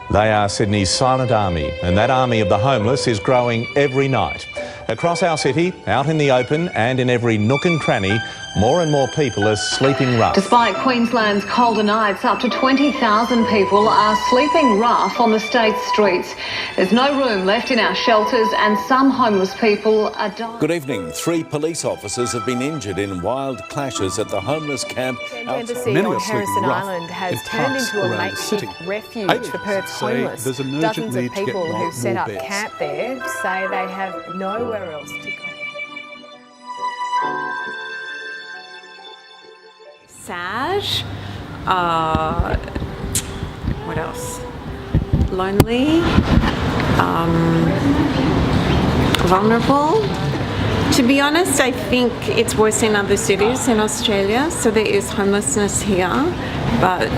They are Sydney's silent army, and that army of the homeless is growing every night. Across our city, out in the open and in every nook and cranny, more and more people are sleeping rough. Despite Queensland's colder nights, up to 20,000 people are sleeping rough on the state's streets. There's no room left in our shelters and some homeless people are dying. Good evening. 3 police officers have been injured in wild clashes at the homeless camp. Embassy on Harrison Island has turned into a makeshift refuge for Perth's homeless. Dozens of people who set up camp there say they have nowhere else to go. Sad. What else? Lonely. Vulnerable. To be honest, I think it's worse in other cities in Australia. So there is homelessness here, but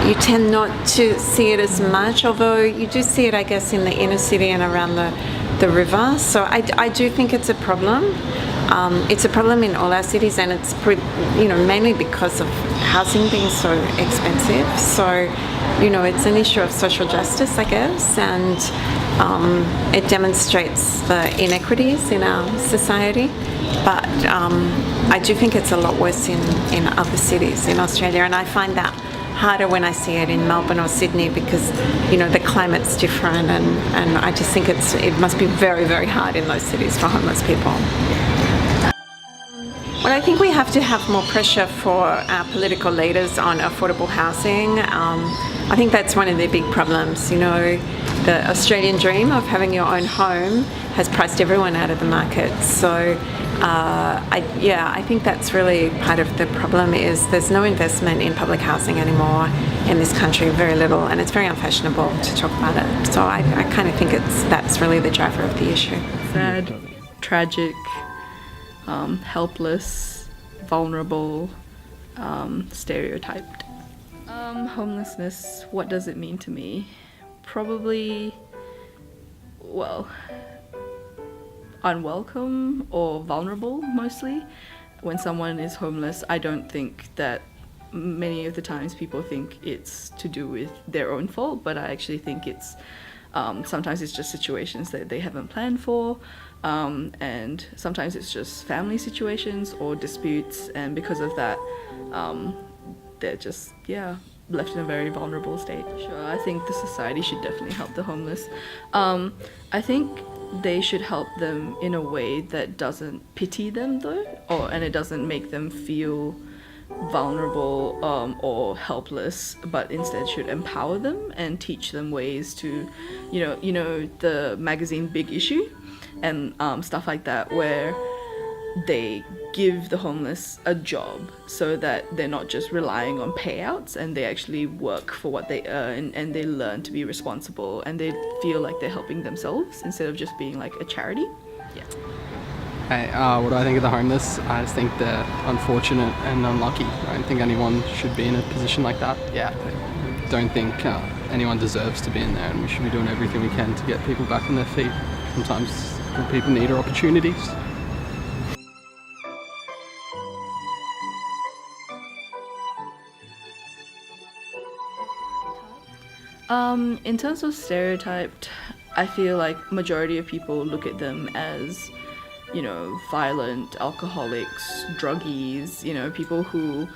you tend not to see it as much, although you do see it, I guess, in the inner city and around the river. So I do think it's a problem. It's a problem in all our cities, and it's mainly because of housing being so expensive. So, it's an issue of social justice, I guess, and it demonstrates the inequities in our society. But I do think it's a lot worse in other cities in Australia, and I find that harder when I see it in Melbourne or Sydney because, the climate's different, and I just think it must be very, very hard in those cities for homeless people. Well, I think we have to have more pressure for our political leaders on affordable housing. I think that's one of the big problems. The Australian dream of having your own home has priced everyone out of the market. So, I think that's really part of the problem is there's no investment in public housing anymore in this country, very little, and it's very unfashionable to talk about it. So I kind of think that's really the driver of the issue. Sad, tragic, helpless, vulnerable, stereotyped. Homelessness, what does it mean to me? Probably, unwelcome or vulnerable mostly. When someone is homeless, I don't think that many of the times people think it's to do with their own fault, but I actually think it's sometimes it's just situations that they haven't planned for, and sometimes it's just family situations or disputes, and because of that they're just left in a very vulnerable state. Sure, I think the society should definitely help the homeless. I think they should help them in a way that doesn't pity them though, and it doesn't make them feel vulnerable or helpless, but instead should empower them and teach them ways to, the magazine Big Issue and stuff like that, where they give the homeless a job so that they're not just relying on payouts and they actually work for what they earn and they learn to be responsible and they feel like they're helping themselves instead of just being like a charity. Hey, what do I think of the homeless? I just think they're unfortunate and unlucky. I don't think anyone should be in a position like that. I don't think anyone deserves to be in there, and we should be doing everything we can to get people back on their feet. Sometimes people need our opportunities. In terms of stereotyped, I feel like majority of people look at them as, violent, alcoholics, druggies, people who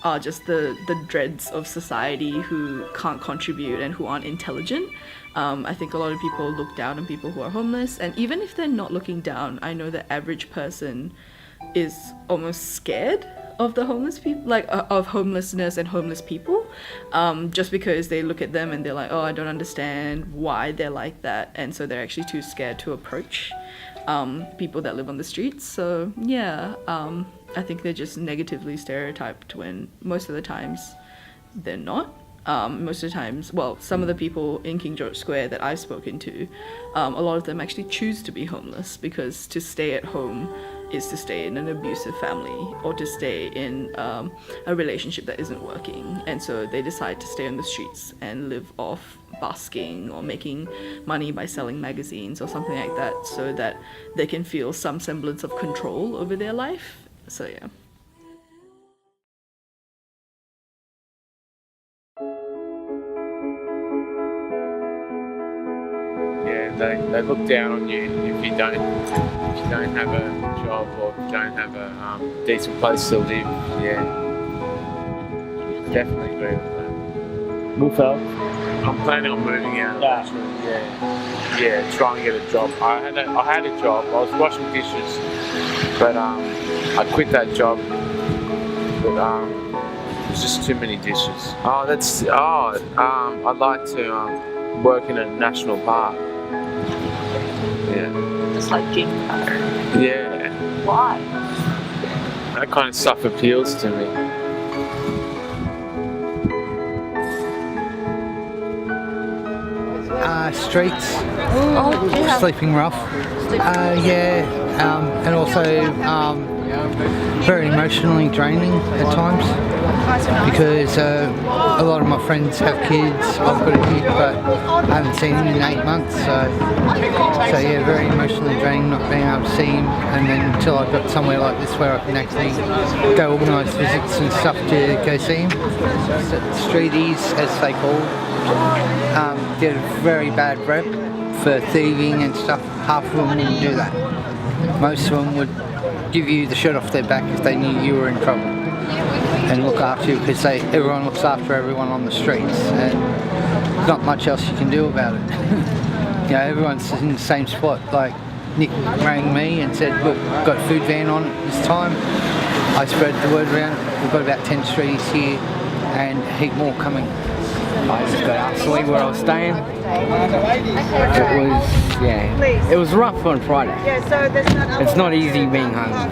are just the dregs of society who can't contribute and who aren't intelligent. I think a lot of people look down on people who are homeless, and even if they're not looking down, I know the average person is almost scared of the homeless people, like of homelessness and homeless people, just because they look at them and they're like, oh, I don't understand why they're like that, and so they're actually too scared to approach people that live on the streets. So yeah, I think they're just negatively stereotyped when most of the times they're not. Most of the times, well, some of the people in King George Square that I've spoken to, a lot of them actually choose to be homeless because to stay at home is to stay in an abusive family or to stay in a relationship that isn't working, and so they decide to stay on the streets and live off busking or making money by selling magazines or something like that, so that they can feel some semblance of control over their life. So yeah. Yeah, they look down on you if you don't have a job or don't have a decent place to live. Yeah, definitely agree with that. Move out? I'm planning on moving out. Yeah, try and get a job. I had a job. I was washing dishes, but I quit that job. But it was just too many dishes. I'd like to work in a national park. Yeah. Just like gym pattern. Yeah. Why? That kind of stuff appeals to me. Streets, sleeping rough. And also very emotionally draining at times because a lot of my friends have kids. I've got a kid, but I haven't seen him in 8 months. So yeah, very emotionally draining not being able to see him, and then until I've got somewhere like this where I can actually go organise visits and stuff to go see him. Streeties, as they call, get a very bad rep for thieving and stuff. Half of them wouldn't do that. Most of them would give you the shirt off their back if they knew you were in trouble and look after you, because everyone looks after everyone on the streets and there's not much else you can do about it. You know, everyone's in the same spot. Like Nick rang me and said, look, we've got a food van on this time. I spread the word around. We've got about 10 streets here and a heap more coming. I just got out to where I was staying. It was rough on Friday. It's not easy being home.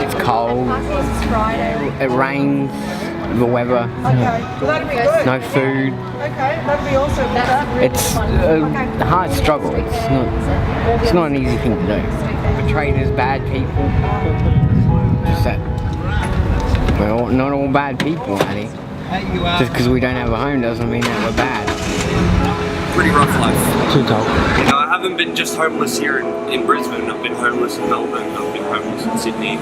It's cold, it rains, the weather, no food. It's a hard struggle. It's not an easy thing to do. Betrayers, bad people. Just that we're not all bad people, Annie. Just because we don't have a home doesn't mean that we're bad. Pretty rough life. Too tough. You know, I haven't been just homeless here in Brisbane. I've been homeless in Melbourne. I've been homeless in Sydney.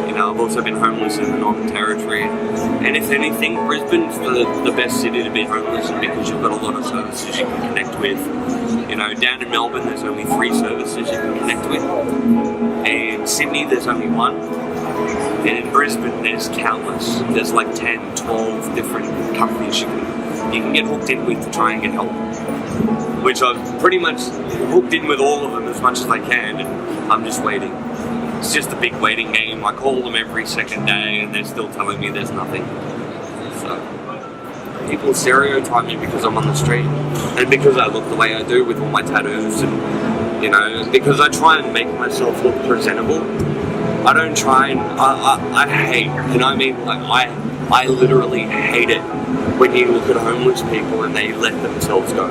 You know, I've also been homeless in the Northern Territory. And if anything, Brisbane's the best city to be homeless in because you've got a lot of services you can connect with. You know, down in Melbourne, there's only 3 services you can connect with. And Sydney, there's only 1. And in Brisbane, there's countless. There's like 10, 12 different companies you can get hooked in with to try and get help. Which I've pretty much hooked in with all of them as much as I can, and I'm just waiting. It's just a big waiting game. I call them every second day and they're still telling me there's nothing. So people stereotype me because I'm on the street and because I look the way I do with all my tattoos, and you know, because I try and make myself look presentable. I don't try and I hate, you know what I mean? Like I literally hate it when you look at homeless people and they let themselves go,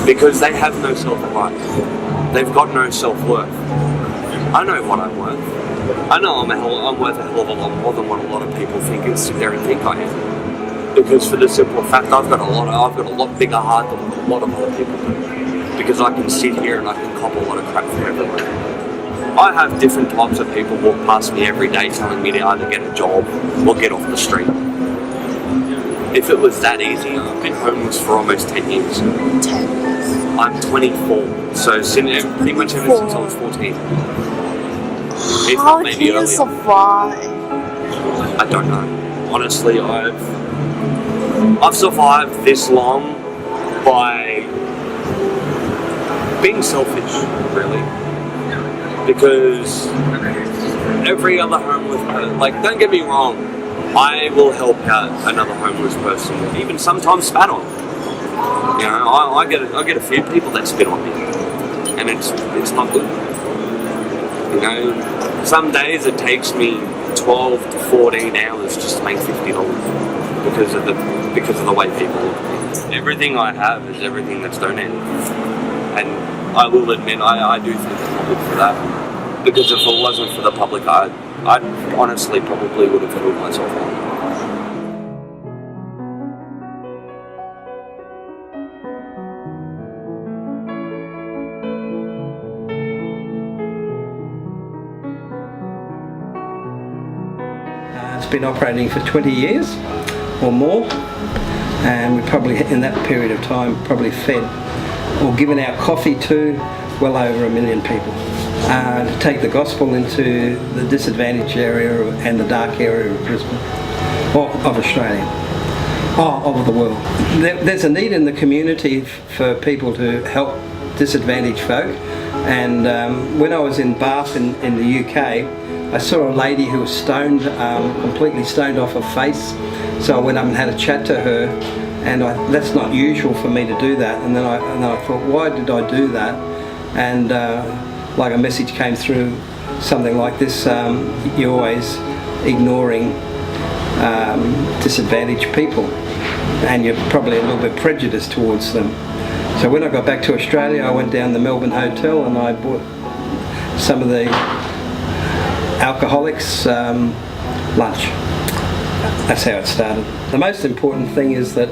because they have no self-worth. They've got no self-worth. I know what I'm worth. I know I'm worth a hell of a lot more than what a lot of people think and sit there and think I am. Because for the simple fact, I've got a lot bigger heart than a lot of other people do. Because I can sit here and I can cop a lot of crap from everywhere. I have different types of people walk past me every day telling me to either get a job or get off the street. If it was that easy, I've been homeless for almost 10 years. 10 years? I'm 24, so pretty much ever since I was 14. How can you survive? I don't know. Honestly, I've survived this long by being selfish, really. Because every other homeless person, like, don't get me wrong, I will help out another homeless person, even sometimes spat on. You know, I get a few people that spit on me, and it's not good. You know, some days it takes me 12 to 14 hours just to make $50 because of the way people look. Everything I have is everything that's donated, and I will admit I do think it's not good for that, because if it wasn't for the public, I honestly probably would have killed myself. It's been operating for 20 years or more, and we probably, in that period of time, probably fed or given our coffee to well over 1 million people. To take the gospel into the disadvantaged area and the dark area of Brisbane, or of Australia, of the world. There's a need in the community for people to help disadvantaged folk, and when I was in Bath in the UK, I saw a lady who was stoned, completely stoned off her face, so I went up and had a chat to her, and that's not usual for me to do that, and then I thought, why did I do that? And like a message came through, something like this, you're always ignoring disadvantaged people, and you're probably a little bit prejudiced towards them. So when I got back to Australia, I went down to the Melbourne Hotel and I bought some of the alcoholics lunch. That's how it started. The most important thing is that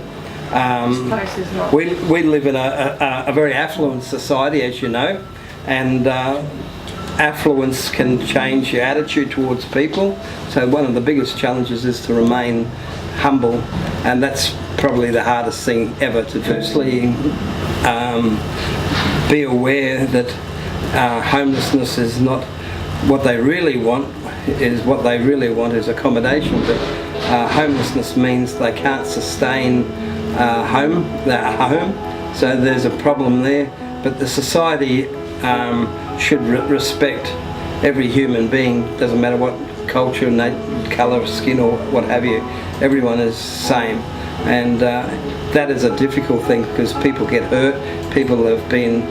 we live in a very affluent society, as you know, and affluence can change your attitude towards people. So one of the biggest challenges is to remain humble, and that's probably the hardest thing ever, to firstly be aware that homelessness is not what they really want. What they really want is accommodation, but homelessness means they can't sustain their home, so there's a problem there. But the society should respect every human being, doesn't matter what culture, colour of skin or what have you, everyone is the same. And that is a difficult thing because people get hurt, people have been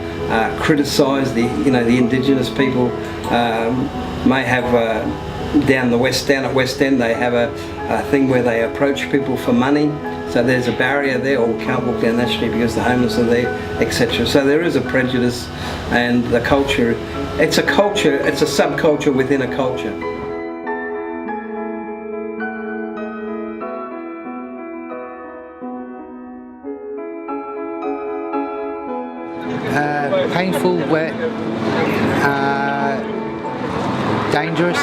criticised, the indigenous people may have down at West End they have a thing where they approach people for money, so there's a barrier there, or we can't walk down that street because the homeless are there, etc. So there is a prejudice, and the culture, it's a subculture within a culture. Painful, wet, dangerous,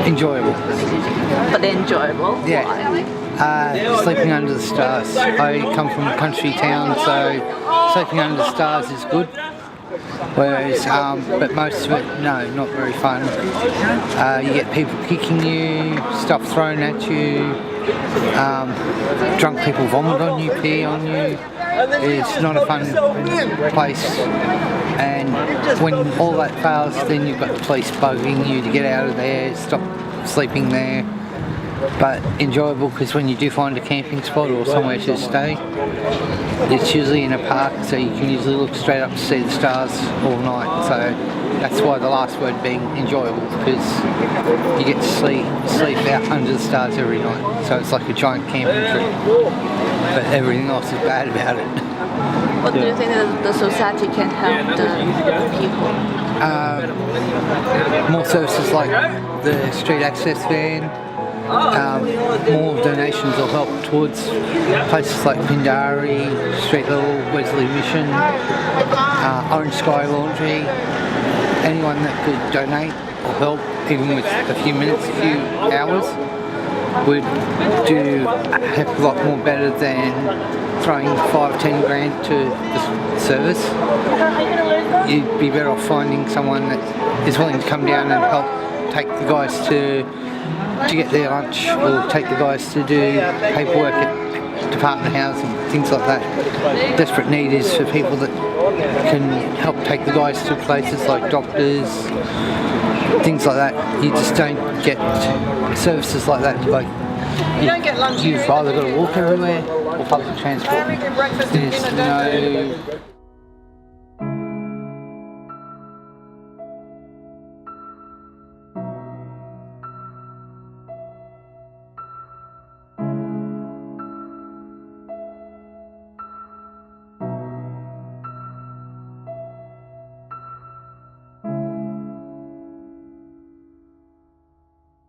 enjoyable. But enjoyable? Yeah. Sleeping under the stars. I come from a country town, so sleeping under the stars is good. Whereas, but most of it, no, not very fun. You get people kicking you, stuff thrown at you, drunk people vomit on you, pee on you. It's not a fun place, and when all that fails, then you've got the police bugging you to get out of there, stop sleeping there. But enjoyable because when you do find a camping spot or somewhere to stay, it's usually in a park, so you can usually look straight up to see the stars all night. So that's why the last word being enjoyable, because you get to sleep out under the stars every night. So it's like a giant camping trip, but everything else is bad about it. What do you think that the society can help the people? More services like the street access van. More donations will help towards places like Pindari, Street Level, Wesley Mission, Orange Sky Laundry. Anyone that could donate or help, even with a few minutes, a few hours, would do a heck of a lot more better than throwing 5-10 grand to the service. You'd be better off finding someone that is willing to come down and help take the guys to get their lunch, or take the guys to do paperwork at Department of Housing, things like that. Desperate need is for people that can help take the guys to places like doctors, things like that. You just don't get services like that. Like You don't get lunch. You've either got to walk everywhere or public transport. There's no